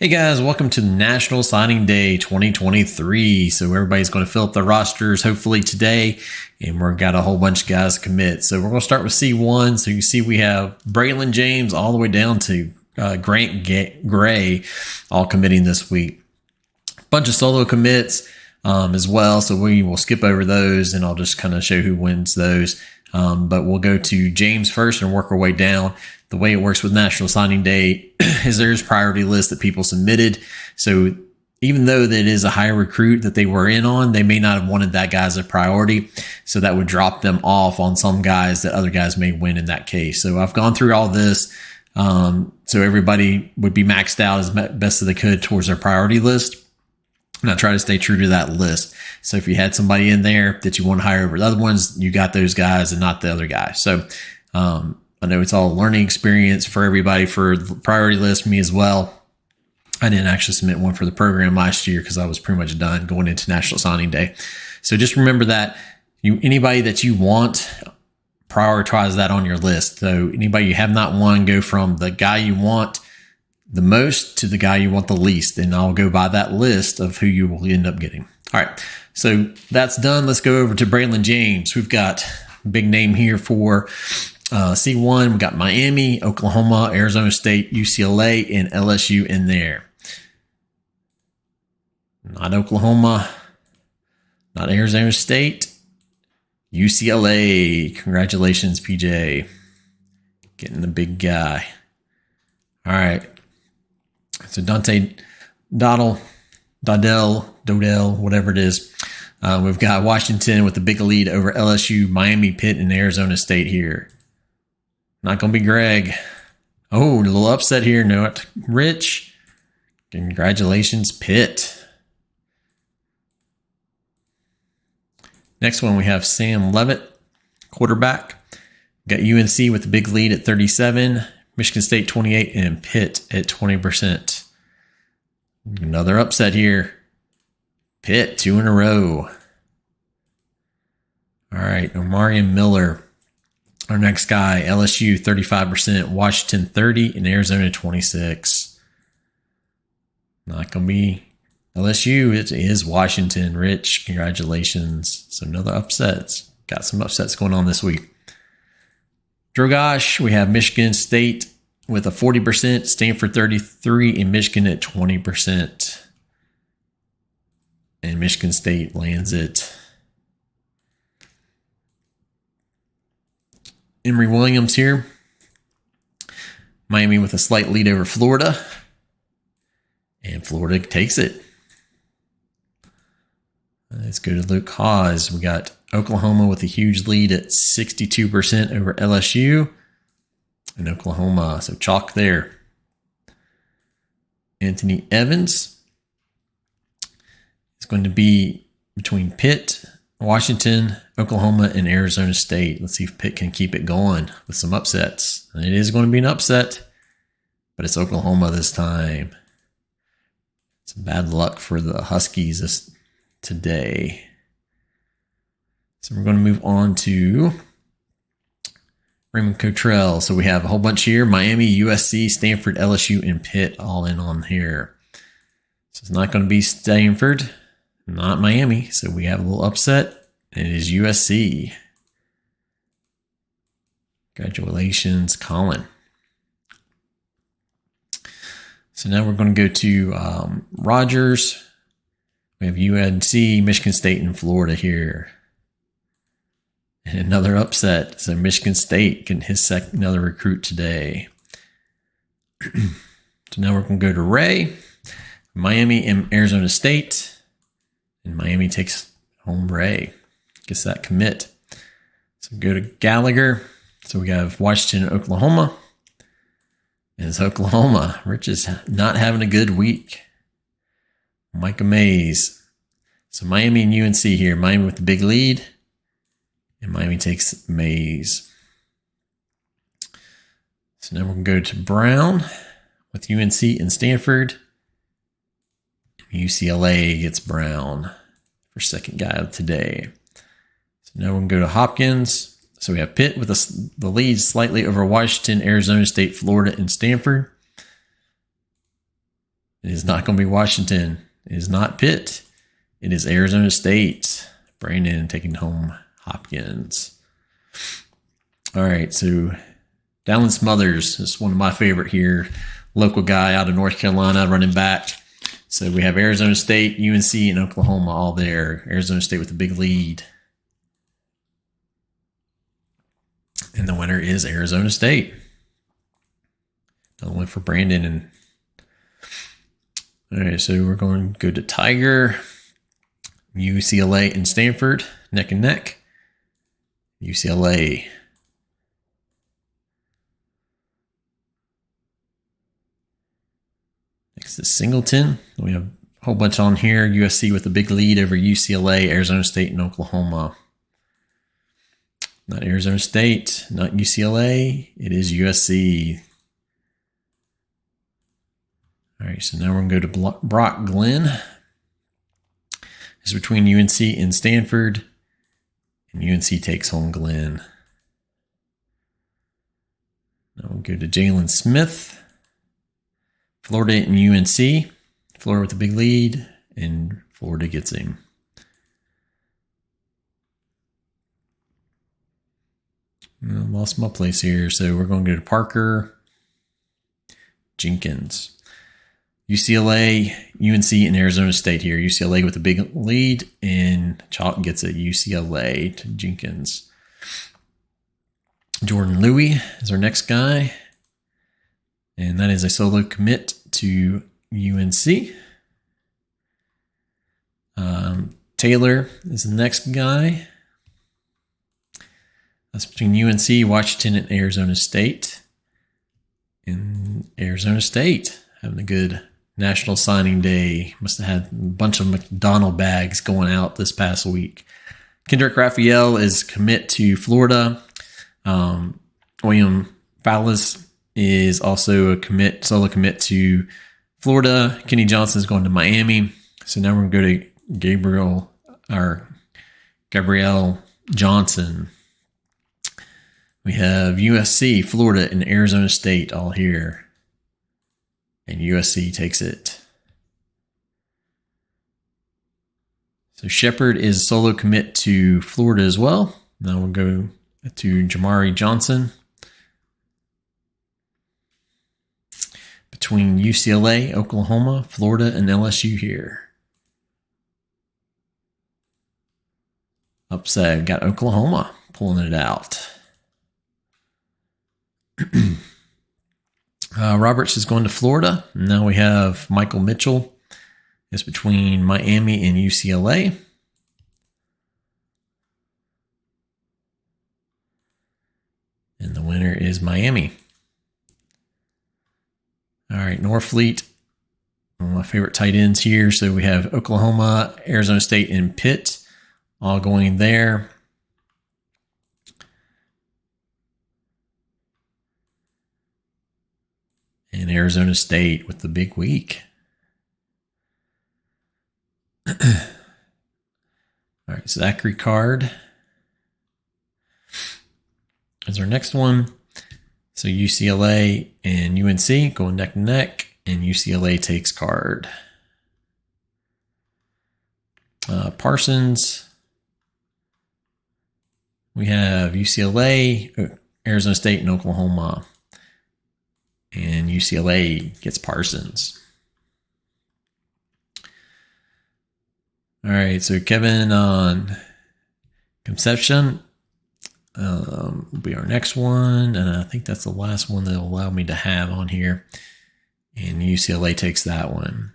Hey guys, welcome to National Signing Day 2023. So everybody's going to fill up their rosters hopefully today, and we've got a whole bunch of guys commit. So we're going to start with C1. So you see we have Braylon James all the way down to Grant Gray all committing this week. Bunch of solo commits as well. So we will skip over those and I'll just kind of show who wins those. But we'll go to James first and work our way down. The way it works with National Signing Day is there's priority list that people submitted. So even though that is a high recruit that they were in on, they may not have wanted that guy as a priority. So that would drop them off on some guys that other guys may win in that case. So I've gone through all this. So everybody would be maxed out as best as they could towards their priority list. And I try to stay true to that list. So if you had somebody in there that you want to hire over the other ones, you got those guys and not the other guy. So, I know it's all a learning experience for everybody for the priority list, me as well. I didn't actually submit one for the program last year because I was pretty much done going into National Signing Day. So just remember that anybody that you want, prioritize that on your list. So anybody you have not won, go from the guy you want the most to the guy you want the least. And I'll go by that list of who you will end up getting. All right. So that's done. Let's go over to Braylon James. We've got a big name here for C1. We've got Miami, Oklahoma, Arizona State, UCLA, and LSU in there. Not Oklahoma, not Arizona State, UCLA. Congratulations, PJ. Getting the big guy. All right. So Dante Dodell, whatever it is. We've got Washington with the big lead over LSU, Miami, Pitt, and Arizona State here. Not going to be Greg. Oh, a little upset here. Not Rich. Congratulations, Pitt. Next one, we have Sam Levitt, quarterback. Got UNC with the big lead at 37, Michigan State 28, and Pitt at 20%. Another upset here. Pitt, 2 in a row. All right, Omarion Miller. Our next guy, LSU 35%, Washington 30, and Arizona 26. Not going to be LSU. It is Washington. Rich, congratulations. So another upsets. Got some upsets going on this week. Drogosh, we have Michigan State with a 40%, Stanford 33, and Michigan at 20%. And Michigan State lands it. Emory Williams here. Miami with a slight lead over Florida. And Florida takes it. Let's go to Luke Haas. We got Oklahoma with a huge lead at 62% over LSU. And Oklahoma, so chalk there. Anthony Evans is going to be between Pitt, Washington, Oklahoma, and Arizona State. Let's see if Pitt can keep it going with some upsets. And it is going to be an upset, but it's Oklahoma this time. It's bad luck for the Huskies today. So we're going to move on to Raymond Cottrell. So we have a whole bunch here. Miami, USC, Stanford, LSU, and Pitt all in on here. So it's not going to be Stanford, not Miami. So we have a little upset. It is USC. Congratulations, Colin. So now we're going to go to Rogers. We have UNC, Michigan State, and Florida here. And another upset. So Michigan State getting his another recruit today. So now we're going to go to Ray, Miami, and Arizona State. And Miami takes home Ray. Gets that commit. So go to Gallagher. So we have Washington and Oklahoma. And it's Oklahoma. Rich is not having a good week. Micah Mays. So Miami and UNC here. Miami with the big lead. And Miami takes Mays. So now we're going to go to Brown with UNC and Stanford. UCLA gets Brown for second guy of today. So now we're going to go to Hopkins. So we have Pitt with the lead slightly over Washington, Arizona State, Florida, and Stanford. It is not going to be Washington. It is not Pitt. It is Arizona State. Brandon taking home Hopkins. All right, so Dallin Smothers is one of my favorite here. Local guy out of North Carolina, running back. So we have Arizona State, UNC, and Oklahoma all there. Arizona State with a big lead. And the winner is Arizona State. Another one for Brandon. And all right, so we're going to go to Tiger, UCLA, and Stanford, neck and neck. UCLA. Next is Singleton. We have a whole bunch on here. USC with a big lead over UCLA, Arizona State, and Oklahoma. Not Arizona State, not UCLA. It is USC. All right, so now we're going to go to Brock Glenn. It's between UNC and Stanford, and UNC takes home Glenn. Now we'll go to Jalen Smith, Florida and UNC. Florida with a big lead, and Florida gets him. I lost my place here, so we're going to go to Parker, Jenkins. UCLA, UNC, and Arizona State here. UCLA with a big lead, and Chalk gets a UCLA to Jenkins. Jordan Louis is our next guy, and that is a solo commit to UNC. Taylor is the next guy. That's between UNC, Washington, and Arizona State. And Arizona State having a good National Signing Day. Must have had a bunch of McDonald bags going out this past week. Kendrick Raphael is commit to Florida. William Fallis is also a solo commit to Florida. Kenny Johnson is going to Miami. So now we're going to go to Gabrielle Johnson. We have USC, Florida, and Arizona State all here. And USC takes it. So Shepard is solo commit to Florida as well. Now we'll go to Jamari Johnson. Between UCLA, Oklahoma, Florida, and LSU here. Upset, got Oklahoma pulling it out. Roberts is going to Florida. Now we have Michael Mitchell. It's between Miami and UCLA. And the winner is Miami. All right, Norfleet, one of my favorite tight ends here. So we have Oklahoma, Arizona State, and Pitt all going there. And Arizona State with the big week. All right, Zachary Card is our next one. So UCLA and UNC going neck and neck, and UCLA takes Card. Parsons. We have UCLA, Arizona State, and Oklahoma. And UCLA gets Parsons. All right, so Kevin on Conception will be our next one. And I think that's the last one they'll allow me to have on here. And UCLA takes that one.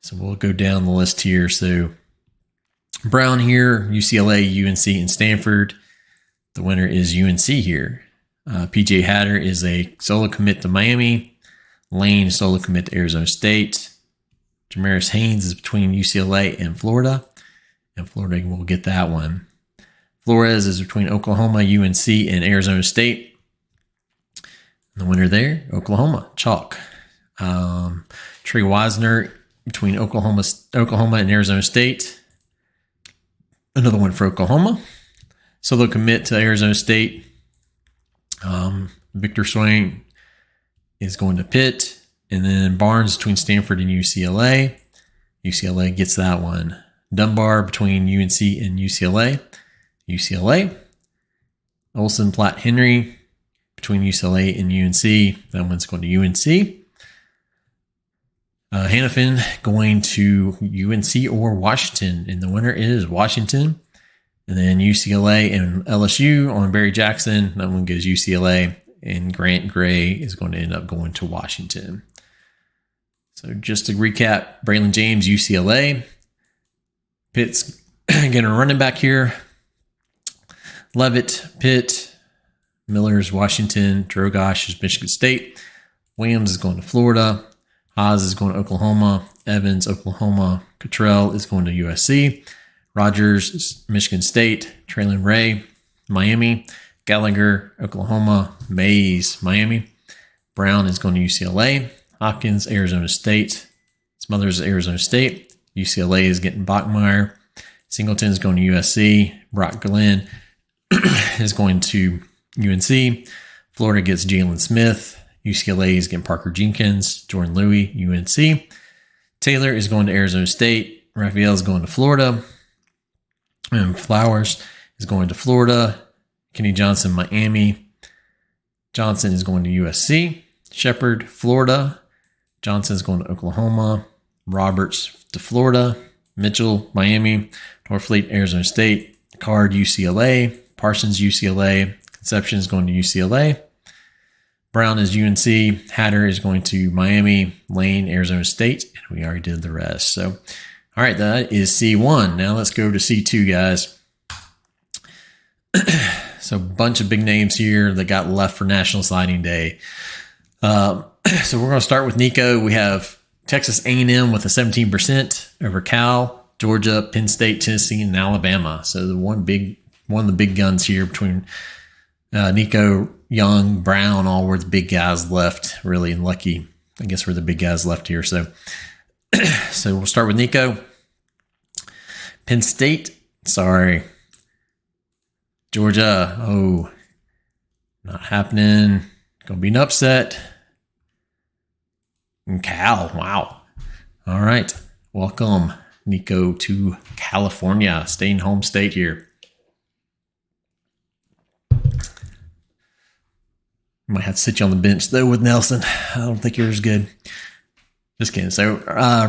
So we'll go down the list here. So Brown here, UCLA, UNC, and Stanford. The winner is UNC here. PJ Hatter is a solo commit to Miami. Lane solo commit to Arizona State. Jamaris Haynes is between UCLA and Florida. And Florida will get that one. Flores is between Oklahoma, UNC, and Arizona State. And the winner there, Oklahoma, chalk. Trey Wisner between Oklahoma and Arizona State. Another one for Oklahoma. Solo commit to Arizona State. Victor Swain is going to Pitt. And then Barnes between Stanford and UCLA. UCLA gets that one. Dunbar between UNC and UCLA. UCLA. Olsen, Platt, Henry between UCLA and UNC. That one's going to UNC. Hannafin going to UNC or Washington, and the winner is Washington. And then UCLA and LSU on Barry Jackson. That one goes UCLA, and Grant Gray is going to end up going to Washington. So just to recap, Braylon James, UCLA. Pitt's getting a running back here. Levitt, Pitt. Miller's Washington. Drogosh is Michigan State. Williams is going to Florida. Haas is going to Oklahoma. Evans, Oklahoma. Cottrell is going to USC. Rogers is Michigan State. Traylon Ray, Miami. Gallagher, Oklahoma. Mays, Miami. Brown is going to UCLA. Hopkins, Arizona State. Smothers, Arizona State. UCLA is getting Bachmeier. Singleton is going to USC. Brock Glenn is going to UNC. Florida gets Jalen Smith. UCLA is getting Parker Jenkins. Jordan Louis, UNC. Taylor is going to Arizona State. Raphael is going to Florida. And Flowers is going to Florida. Kenny Johnson, Miami. Johnson is going to USC. Shepard, Florida. Johnson is going to Oklahoma. Roberts to Florida. Mitchell, Miami. Norfleet, Arizona State. Card, UCLA. Parsons, UCLA. Conception is going to UCLA. Brown is UNC. Hatter is going to Miami. Lane, Arizona State. And we already did the rest. So, all right, that is C1. Now let's go to C2, guys. So a bunch of big names here that got left for National Signing Day. So we're going to start with Nico. We have Texas A&M with a 17% over Cal, Georgia, Penn State, Tennessee, and Alabama. So the one of the big guns here between Nico, Young, Brown, all were the big guys left, really, and Lucky. I guess we're the big guys left here. So, so we'll start with Nico. Penn State, sorry. Georgia, oh, not happening. Gonna be an upset. And Cal, wow. All right, welcome, Nico, to California, staying home state here. Might have to sit you on the bench, though, with Nelson. I don't think yours is good. Just kidding. So,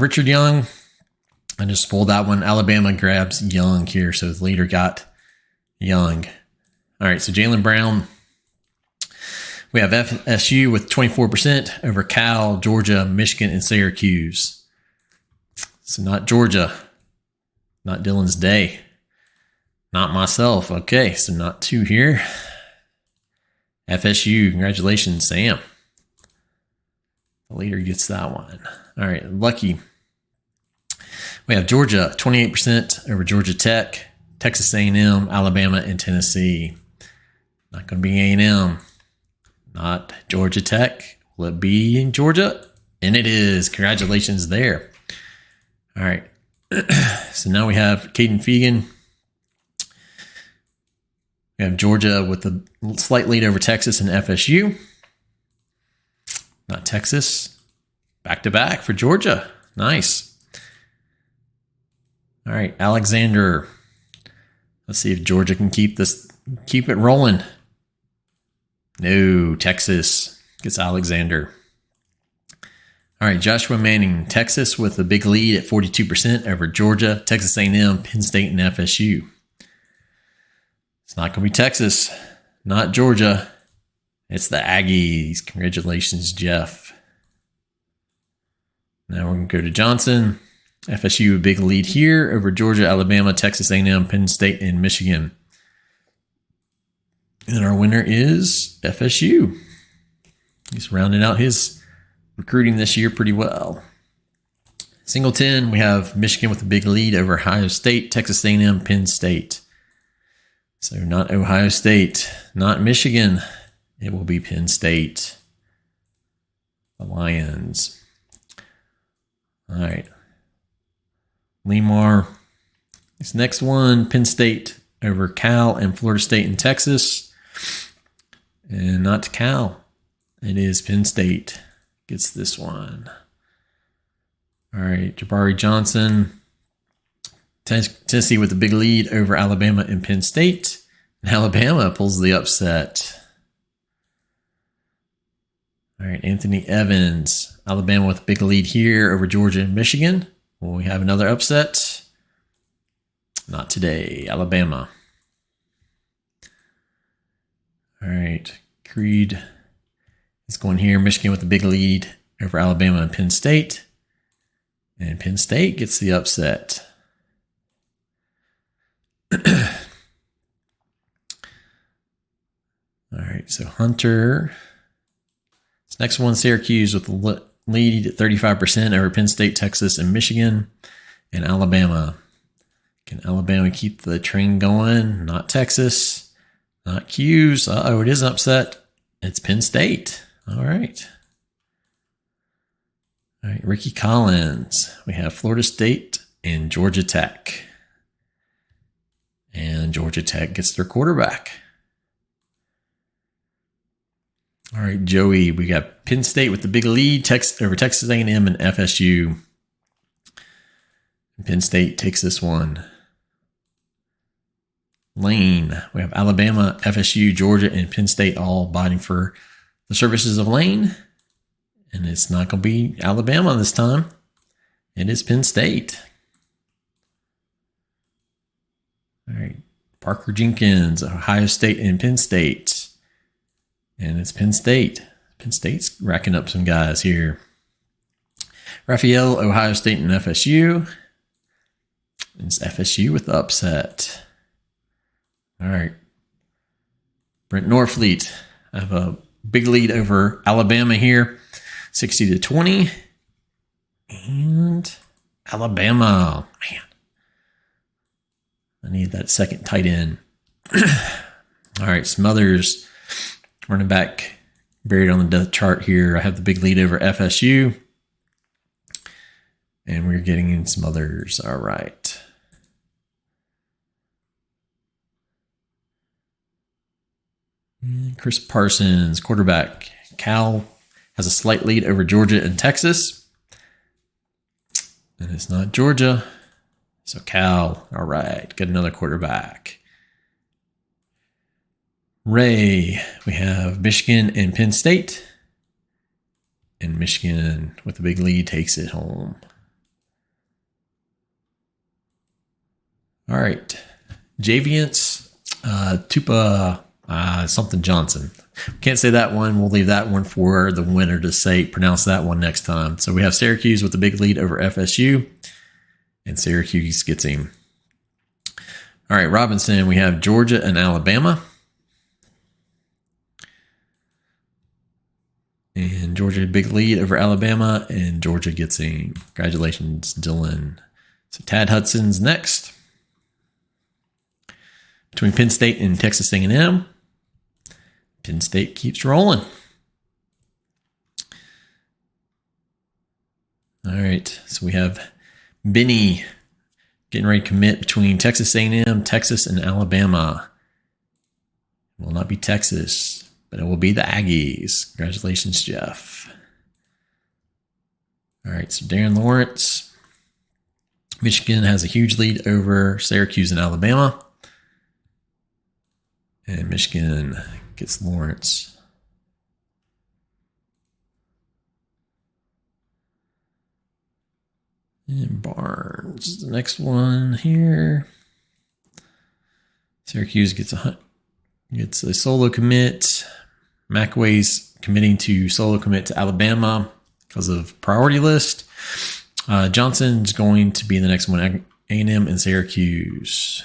Richard Young, I just spoiled that one. Alabama grabs Young here, so the leader got Young. All right, so Jaylen Brown. We have FSU with 24% over Cal, Georgia, Michigan, and Syracuse. So not Georgia. Not Dylan's day. Not myself. Okay, so not two here. FSU, congratulations, Sam. The leader gets that one. All right, Lucky. We have Georgia, 28% over Georgia Tech, Texas A&M, Alabama, and Tennessee. Not going to be A&M. Not Georgia Tech. Will it be in Georgia? And it is. Congratulations there. All right. So now we have Caden Fegan. We have Georgia with a slight lead over Texas and FSU. Not Texas. Back-to-back for Georgia. Nice. All right, Alexander. Let's see if Georgia can keep it rolling. No, Texas gets Alexander. All right, Joshua Manning, Texas with a big lead at 42% over Georgia, Texas A&M, Penn State, and FSU. It's not going to be Texas, not Georgia. It's the Aggies. Congratulations, Jeff. Now we're going to go to Johnson. FSU, a big lead here over Georgia, Alabama, Texas A&M, Penn State, and Michigan. And our winner is FSU. He's rounding out his recruiting this year pretty well. Singleton, we have Michigan with a big lead over Ohio State, Texas A&M, Penn State. So not Ohio State, not Michigan. It will be Penn State. The Lions. All right. Lemar. This next one, Penn State over Cal and Florida State and Texas. And not Cal. It is Penn State. gets this one. All right, Jabari Johnson. Tennessee with the big lead over Alabama and Penn State. And Alabama pulls the upset. All right, Anthony Evans. Alabama with a big lead here over Georgia and Michigan. Will we have another upset? Not today. Alabama. All right, Creed is going here. Michigan with a big lead over Alabama and Penn State. And Penn State gets the upset. All right, so Hunter. This next one, Syracuse with the lead at 35% over Penn State, Texas, and Michigan, and Alabama. Can Alabama keep the train going? Not Texas, not Q's. Uh-oh, it is an upset. It's Penn State. All right. All right, Ricky Collins. We have Florida State and Georgia Tech. And Georgia Tech gets their quarterback. All right, Joey, we got Penn State with the big lead over Texas A&M and FSU. Penn State takes this one. Lane, we have Alabama, FSU, Georgia, and Penn State all biting for the services of Lane. And it's not going to be Alabama this time. It is Penn State. All right, Parker Jenkins, Ohio State, and Penn State. And it's Penn State. Penn State's racking up some guys here. Raphael, Ohio State, and FSU. It's FSU with the upset. All right. Brent Norfleet. I have a big lead over Alabama here. 60-20. And Alabama. Man. I need that second tight end. All right. Smothers. Running back buried on the depth chart here. I have the big lead over FSU. And we're getting in some others. All right. And Chris Parsons, quarterback. Cal has a slight lead over Georgia and Texas. And it's not Georgia. So Cal, all right. Get another quarterback. Ray, we have Michigan and Penn State. And Michigan, with the big lead, takes it home. All right. Javiance, Tupa, something Johnson. Can't say that one. We'll leave that one for the winner to say, pronounce that one next time. So we have Syracuse with the big lead over FSU. And Syracuse gets him. All right, Robinson, we have Georgia and Alabama. And Georgia, big lead over Alabama, and Georgia gets him. Congratulations, Dylan. So Tad Hudson's next. Between Penn State and Texas A&M, Penn State keeps rolling. All right, so we have Benny getting ready to commit between Texas A&M, Texas, and Alabama. It will not be Texas, but it will be the Aggies. Congratulations, Jeff. All right, so Darren Lawrence. Michigan has a huge lead over Syracuse and Alabama. And Michigan gets Lawrence. And Barnes, the next one here. Syracuse gets a solo commit. McAway's committing to solo commit to Alabama because of priority list. Johnson's going to be the next one, A&M and Syracuse.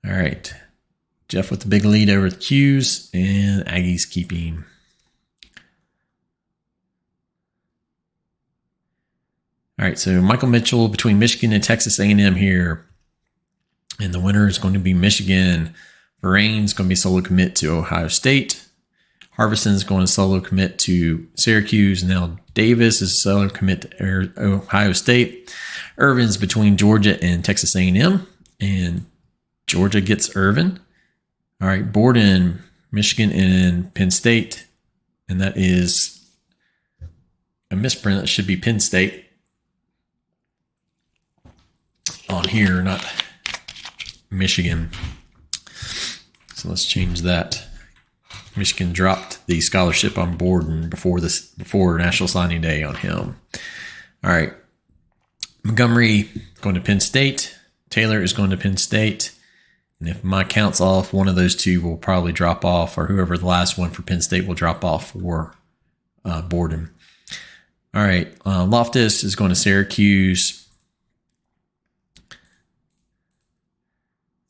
All right. Jeff with the big lead over the Qs, and Aggies keeping. All right, so Michael Mitchell between Michigan and Texas A&M here. And the winner is going to be Michigan. Verane's going to be solo commit to Ohio State. Harbison's going to solo commit to Syracuse. Now Davis is solo commit to Ohio State. Irvin's between Georgia and Texas A&M. And Georgia gets Irvin. All right, Borden, Michigan, and Penn State. And that is a misprint. That should be Penn State on here, not Michigan. So let's change that. Michigan dropped the scholarship on Borden before National Signing Day on him. All right. Montgomery going to Penn State. Taylor is going to Penn State. And if my count's off, one of those two will probably drop off, or whoever the last one for Penn State will drop off for Borden. All right. Loftus is going to Syracuse.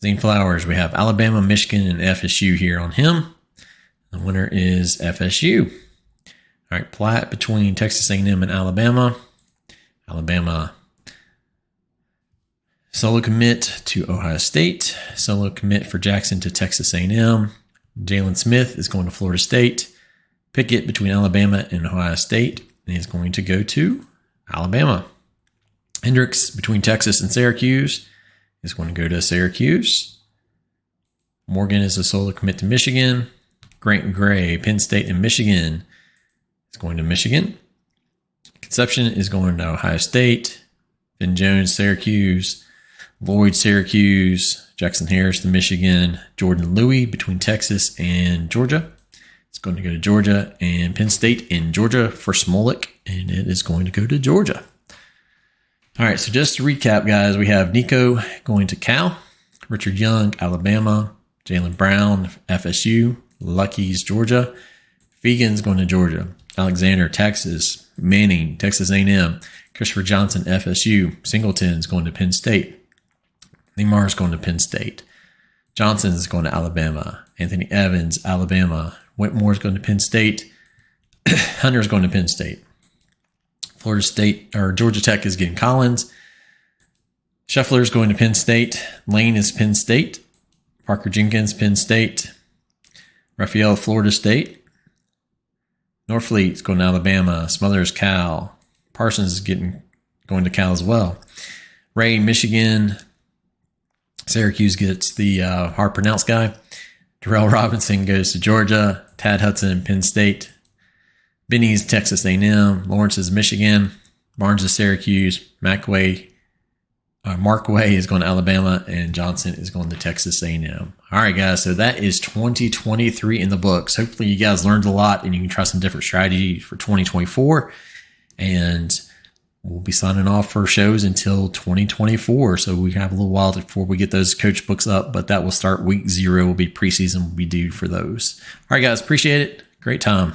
Zane Flowers, we have Alabama, Michigan, and FSU here on him. The winner is FSU. All right, Platt between Texas A&M and Alabama. Alabama solo commit to Ohio State. Solo commit for Jackson to Texas A&M. Jalen Smith is going to Florida State. Pickett between Alabama and Ohio State. And he's going to go to Alabama. Hendricks between Texas and Syracuse is going to go to Syracuse. Morgan is a solo commit to Michigan. Grant Gray, Penn State and Michigan, is going to Michigan. Conception is going to Ohio State. Ben Jones, Syracuse. Lloyd, Syracuse. Jackson Harris to Michigan. Jordan Louis between Texas and Georgia. It's going to go to Georgia. And Penn State in Georgia for Smolik, and it is going to go to Georgia. All right, so just to recap, guys, we have Nico going to Cal. Richard Young, Alabama. Jaylen Brown, FSU. Lucky's Georgia. Fegan's going to Georgia. Alexander, Texas. Manning, Texas A&M. Christopher Johnson, FSU. Singleton's going to Penn State. Lemar's going to Penn State. Johnson's going to Alabama. Anthony Evans, Alabama. Whitmore's going to Penn State. Hunter's going to Penn State. Florida State or Georgia Tech is getting Collins. Scheffler's going to Penn State. Lane is Penn State. Parker Jenkins, Penn State. Raphael, Florida State. Norfleet's going to Alabama. Smothers, Cal. Parsons is going to Cal as well. Ray, Michigan. Syracuse gets the hard-pronounced guy. Darrell Robinson goes to Georgia. Tad Hudson, Penn State. Benny's Texas A&M. Lawrence is Michigan. Barnes is Syracuse. Mark Way is going to Alabama, and Johnson is going to Texas A&M. All right, guys, so that is 2023 in the books. Hopefully you guys learned a lot and you can try some different strategies for 2024. And we'll be signing off for shows until 2024. So we have a little while before we get those coach books up, but that will start week 0. Will be preseason will be due for those. All right, guys, appreciate it. Great time.